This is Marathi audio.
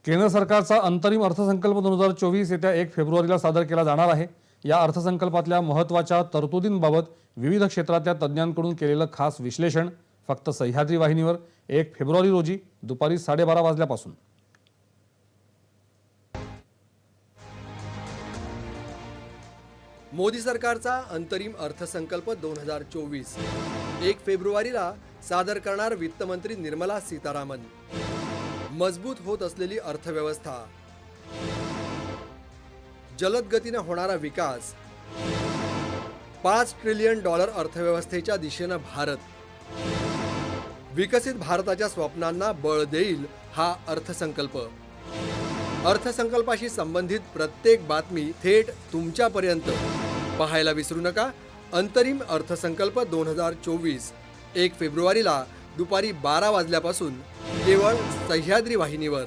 केंद्र सरकारचा अंतरिम अर्थसंकल्प 2024 येत्या 1 फेब्रुवारीला सादर केला जाणार आहे। या अर्थसंकल्पातल्या महत्त्वाच्या तरतुदींबाबत विविध क्षेत्रातल्या तज्ज्ञांकडून केलेलं खास विश्लेषण फक्त सह्याद्री वाहिनीवर 1 फेब्रुवारी रोजी दुपारी 12:30 वाजल्यापासून। मोदी सरकारचा अंतरिम अर्थसंकल्प 2024 1 फेब्रुवारीला सादर करणार वित्तमंत्री निर्मला सीतारामन। मजबूत होत असलेली अर्थव्यवस्था, जलद गतीने होणारा विकास, $5 ट्रिलियन अर्थव्यवस्थेच्या दिशेनं भारत, विकसित भारताच्या स्वप्नांना बळ देईल हा अर्थसंकल्प। अर्थसंकल्पाशी संबंधित प्रत्येक बातमी थेट तुमच्यापर्यंत पाहायला विसरू नका। अंतरिम अर्थसंकल्प 2024 1 फेब्रुवारीला दुपारी 12 वाजल्यापासून केवळ सह्याद्री वाहिनीवर।